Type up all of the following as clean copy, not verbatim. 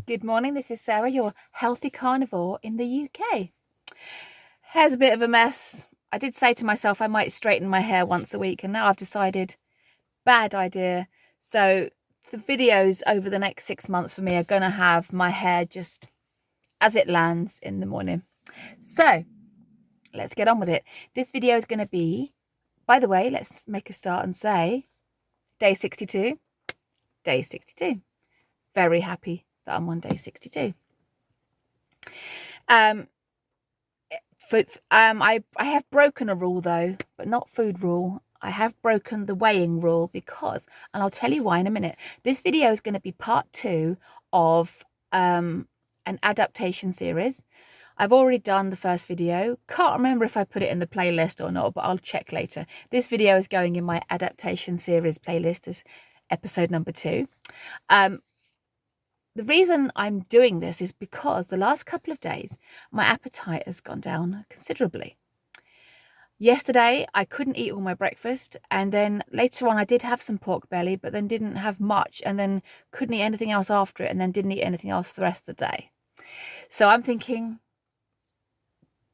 Good morning, this is Sarah, your healthy carnivore in the UK. Hair's a bit of a mess. I did say to myself I might straighten my hair once a week, and now I've decided, bad idea. So the videos over the next 6 months for me are going to have my hair just as it lands in the morning. So let's get on with it. This video is going to be, by the way, let's make a start and say, day 62. Day 62. Very happy that I'm on day 62. I have broken a rule though, but not food rule. I have broken the weighing rule because, and I'll tell you why in a minute. This video is going to be part 2 of an adaptation series. I've already done the first video. Can't remember if I put it in the playlist or not, but I'll check later. This video is going in my adaptation series playlist as episode number 2. The reason I'm doing this is because the last couple of days, my appetite has gone down considerably. Yesterday, I couldn't eat all my breakfast, and then later on I did have some pork belly, but then didn't have much, and then couldn't eat anything else after it, and then didn't eat anything else for the rest of the day. So I'm thinking,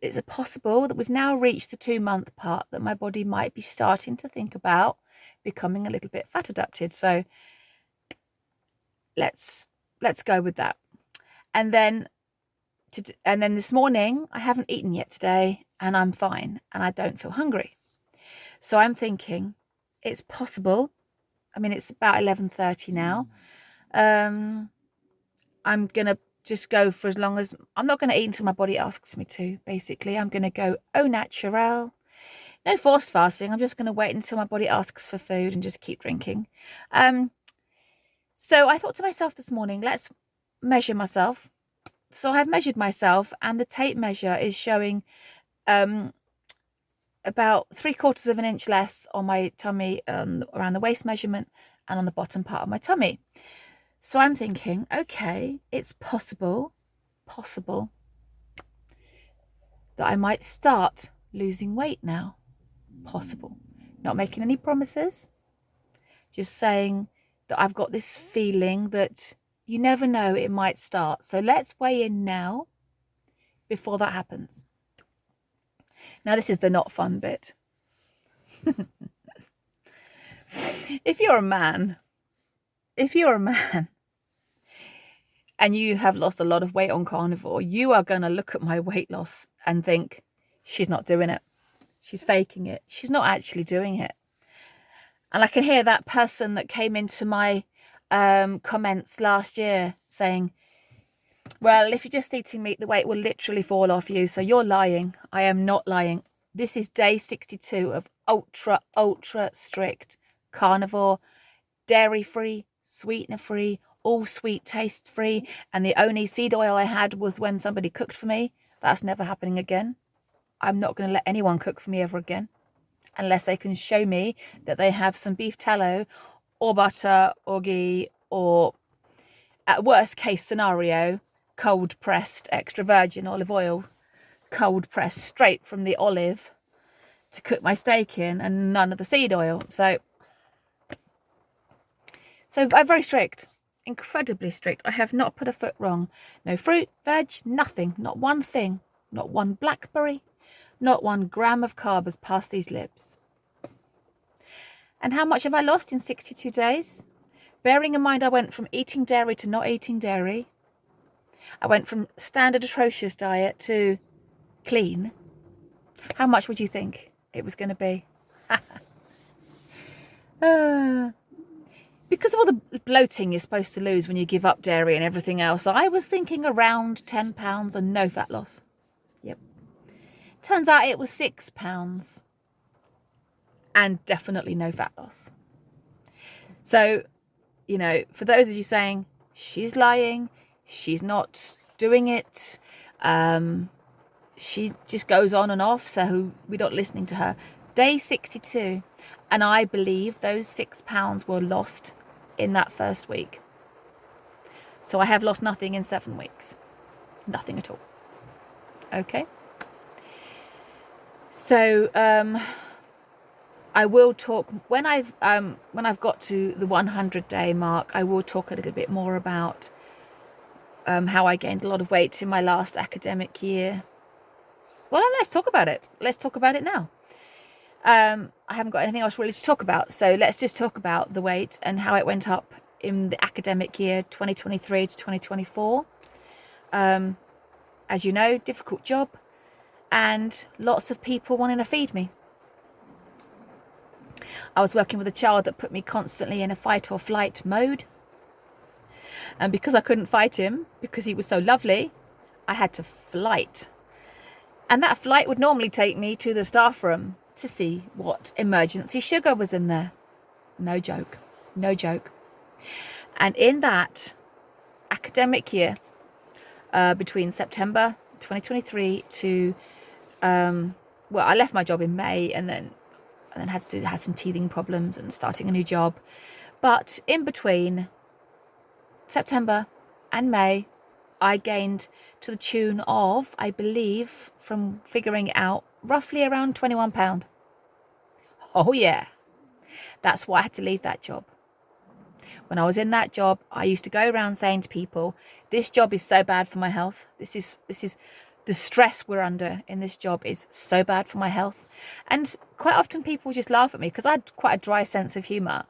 is it possible that we've now reached the 2-month part that my body might be starting to think about becoming a little bit fat adapted? So let's go with that. And then this morning, I haven't eaten yet today, and I'm fine, and I don't feel hungry. So I'm thinking it's possible. I mean, it's about 11:30 now. I'm gonna just go for as long as I'm not going to eat until my body asks me to. Basically, I'm going to go au naturel. No forced fasting. I'm just going to wait until my body asks for food and just keep drinking. So I thought to myself this morning, let's measure myself. So I've measured myself, and the tape measure is showing about 3/4 of an inch less on my tummy, around the waist measurement, and on the bottom part of my tummy. So I'm thinking, okay, it's possible that I might start losing weight now. Possible. Not making any promises, just saying that I've got this feeling that you never know, it might start. So let's weigh in now before that happens. Now, this is the not fun bit. If you're a man and you have lost a lot of weight on Carnivore, you are going to look at my weight loss and think, she's not doing it. She's faking it. She's not actually doing it. And I can hear that person that came into my comments last year saying, well, if you're just eating meat, the weight will literally fall off you. So you're lying. I am not lying. This is day 62 of ultra strict carnivore, dairy-free, sweetener-free, all sweet taste-free. And the only seed oil I had was when somebody cooked for me. That's never happening again. I'm not going to let anyone cook for me ever again, unless they can show me that they have some beef tallow or butter or ghee, or at worst case scenario, cold pressed extra virgin olive oil, cold pressed straight from the olive to cook my steak in, and none of the seed oil. So I'm very strict, incredibly strict. I have not put a foot wrong. No fruit, veg, nothing, not one thing, not one blackberry, not 1 gram of carb has passed these lips. And how much have I lost in 62 days? Bearing in mind I went from eating dairy to not eating dairy. I went from standard atrocious diet to clean. How much would you think it was going to be? Because of all the bloating you're supposed to lose when you give up dairy and everything else, I was thinking around 10 pounds and no fat loss. Yep. Turns out it was 6 pounds and definitely no fat loss. So, you know, for those of you saying she's lying, she's not doing it, she just goes on and off, so we're not listening to her. Day 62, and I believe those 6 pounds were lost in that first week. So I have lost nothing in 7 weeks. Nothing at all. Okay. So I will talk when I've got to the 100-day mark. I will talk a little bit more about how I gained a lot of weight in my last academic year. Well, let's talk about it. Let's talk about it now. I haven't got anything else really to talk about, so let's just talk about the weight and how it went up in the academic year 2023 to 2024. As you know, difficult job and lots of people wanting to feed me. I was working with a child that put me constantly in a fight or flight mode, and because I couldn't fight him because he was so lovely, I had to flight. And that flight would normally take me to the staff room to see what emergency sugar was in there. No joke. No joke. And in that academic year, between September 2023 to, well, I left my job in May and then had some teething problems and starting a new job. But in between September and May, I gained to the tune of, I believe, from figuring it out, roughly around 21 pounds. Oh yeah, that's why I had to leave that job. When I was in that job, I used to go around saying to people, this job is so bad for my health. This is the stress we're under in this job is so bad for my health. And quite often people just laugh at me because I had quite a dry sense of humour.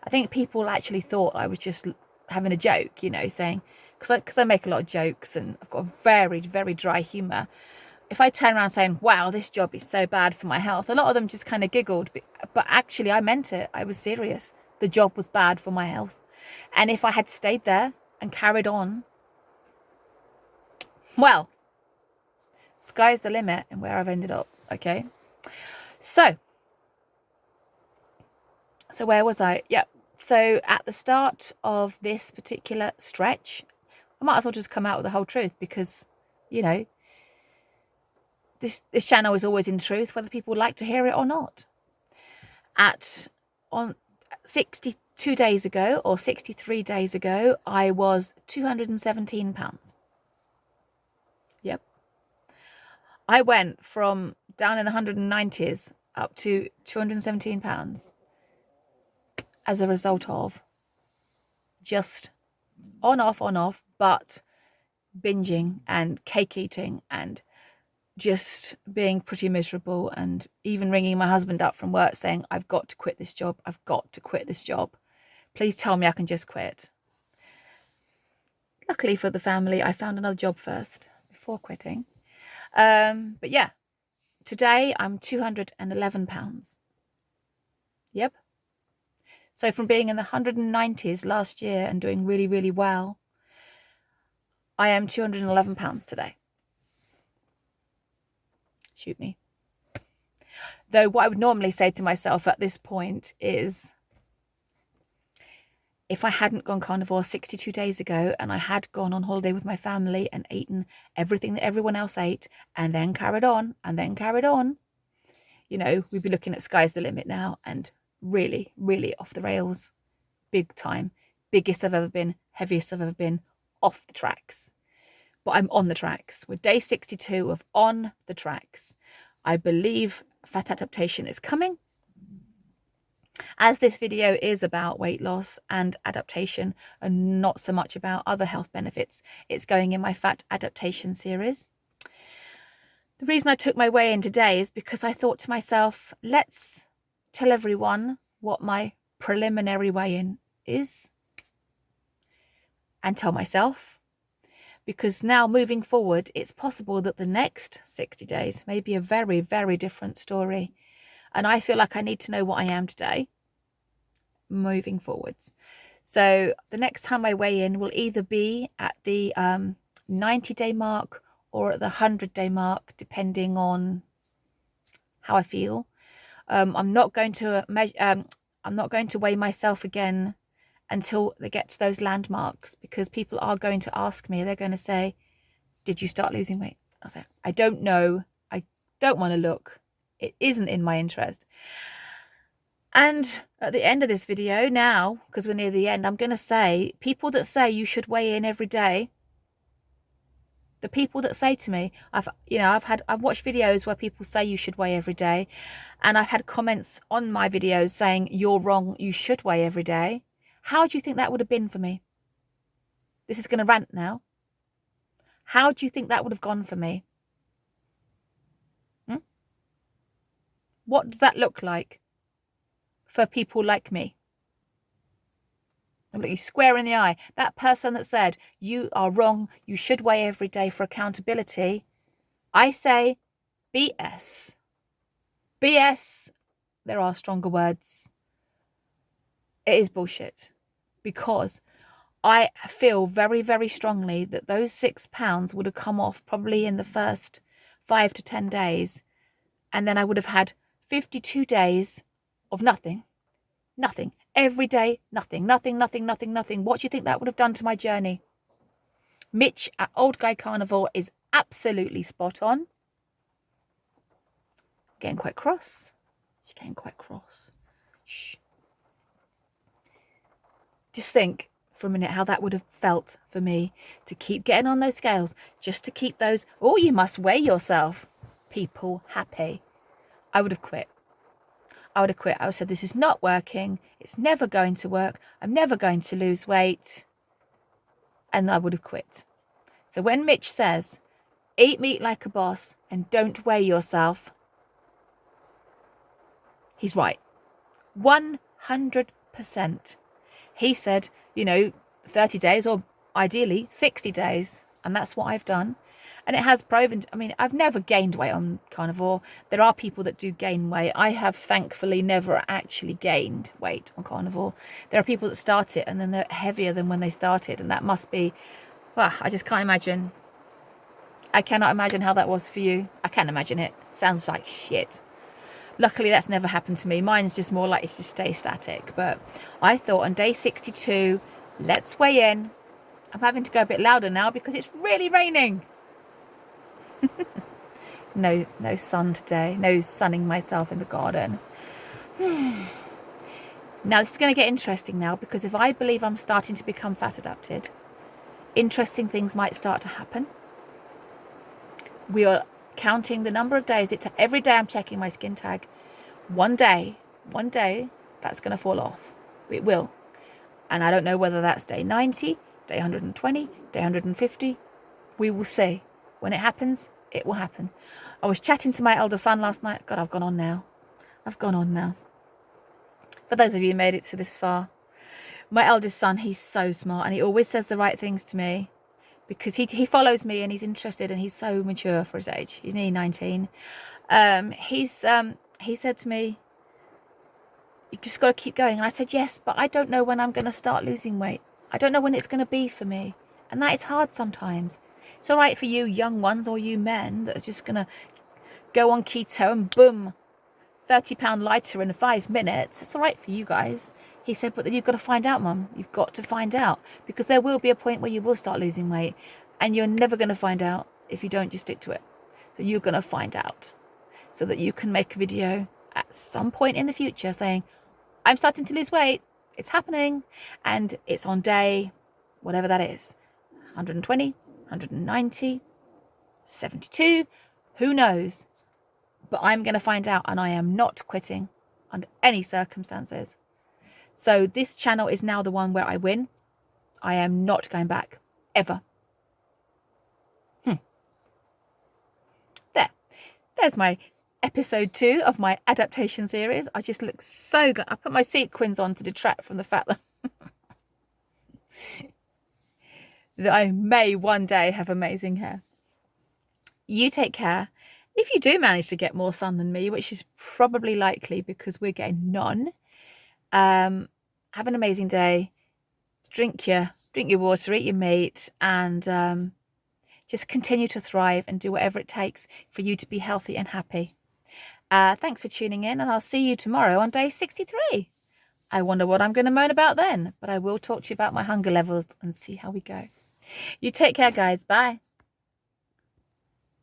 I think people actually thought I was just having a joke, you know, saying, because I make a lot of jokes and I've got a very, very dry humour. If I turn around saying, wow, this job is so bad for my health, a lot of them just kind of giggled. But actually, I meant it. I was serious. The job was bad for my health. And if I had stayed there and carried on, well, sky's the limit and where I've ended up, okay? So where was I? Yeah. So at the start of this particular stretch, I might as well just come out with the whole truth because, you know, this channel is always in truth, whether people like to hear it or not. On 62 days ago or 63 days ago, I was 217 pounds. Yep. I went from down in the 190s up to 217 pounds as a result of just on off, but binging and cake eating and just being pretty miserable, and even ringing my husband up from work saying, I've got to quit this job. I've got to quit this job. Please tell me I can just quit. Luckily for the family, I found another job first before quitting. But yeah, today I'm 211 pounds. Yep. So from being in the 190s last year and doing really, really well, I am 211 pounds today. Shoot me. Though what I would normally say to myself at this point is, if I hadn't gone carnivore 62 days ago and I had gone on holiday with my family and eaten everything that everyone else ate and then carried on, you know, we'd be looking at sky's the limit now and really, really off the rails, big time, biggest I've ever been, heaviest I've ever been, off the tracks. But I'm on the tracks. We're day 62 of on the tracks. I believe fat adaptation is coming. As this video is about weight loss and adaptation and not so much about other health benefits, it's going in my fat adaptation series. The reason I took my weigh in today is because I thought to myself, let's tell everyone what my preliminary weigh in is and tell myself. Because now moving forward, it's possible that the next 60 days may be a very, very different story. And I feel like I need to know what I am today, moving forwards. So the next time I weigh in will either be at the 90-day mark or at the 100-day mark, depending on how I feel. I'm not going to weigh myself again until they get to those landmarks, because people are going to ask me, they're going to say, did you start losing weight? I'll say, I don't know. I don't want to look. It isn't in my interest. And at the end of this video now, because we're near the end, I'm going to say, people that say you should weigh in every day, the people that say to me, I've watched videos where people say you should weigh every day, and I've had comments on my videos saying you're wrong, you should weigh every day. How do you think that would have been for me? This is going to rant now. How do you think that would have gone for me? What does that look like for people like me? Look you square in the eye. That person that said, you are wrong, you should weigh every day for accountability. I say, BS. BS, there are stronger words. It is bullshit. Because I feel very, very strongly that those £6 would have come off probably in the first 5 to 10 days. And then I would have had 52 days of nothing. Nothing. Every day, nothing. Nothing, nothing, nothing, nothing. What do you think that would have done to my journey? Mitch at Old Guy Carnivore is absolutely spot on. Getting quite cross. She's getting quite cross. Shh. Just think for a minute how that would have felt for me to keep getting on those scales, just to keep those, oh, you must weigh yourself, people happy. I would have quit. I would have quit. I would have said, this is not working. It's never going to work. I'm never going to lose weight. And I would have quit. So when Mitch says, eat meat like a boss and don't weigh yourself, he's right. 100%. He said, 30 days or ideally 60 days. And that's what I've done. And it has proven, I've never gained weight on Carnivore. There are people that do gain weight. I have thankfully never actually gained weight on Carnivore. There are people that start it and then they're heavier than when they started. And that must be, I just can't imagine. I cannot imagine how that was for you. I can't imagine it. Sounds like shit. Luckily, that's never happened to me. Mine's just more likely to stay static. But I thought on day 62, let's weigh in. I'm having to go a bit louder now because it's really raining. No sun today. No sunning myself in the garden. Now, this is going to get interesting now because if I believe I'm starting to become fat adapted, interesting things might start to happen. We are counting the number of days. Every day I'm checking my skin tag. One day, that's going to fall off. It will. And I don't know whether that's day 90, day 120, day 150. We will see. When it happens, it will happen. I was chatting to my elder son last night. God, I've gone on now. For those of you who made it to this far, my eldest son, he's so smart and he always says the right things to me because he follows me and he's interested and he's so mature for his age. He's nearly 19. He said to me, you just got to keep going. And I said, yes, but I don't know when I'm going to start losing weight. I don't know when it's going to be for me. And that is hard sometimes. It's all right for you young ones or you men that are just going to go on keto and boom, 30-pound lighter in 5 minutes. It's all right for you guys. He said, but then you've got to find out, Mum. You've got to find out because there will be a point where you will start losing weight and you're never going to find out if you don't just stick to it. So you're going to find out so that you can make a video at some point in the future saying, I'm starting to lose weight. It's happening. And it's on day, whatever that is, 120, 190, 72, who knows? But I'm going to find out and I am not quitting under any circumstances. So this channel is now the one where I win. I am not going back, ever. There's my episode 2 of my adaptation series. I just look so good. I put my sequins on to detract from the fact that, that I may one day have amazing hair. You take care. If you do manage to get more sun than me, which is probably likely because we're getting none, have an amazing day. Drink your water, eat your meat, and just continue to thrive and do whatever it takes for you to be healthy and happy. Thanks for tuning in, and I'll see you tomorrow on day 63. I wonder what I'm going to moan about then, but I will talk to you about my hunger levels and see how we go. You take care, guys. Bye.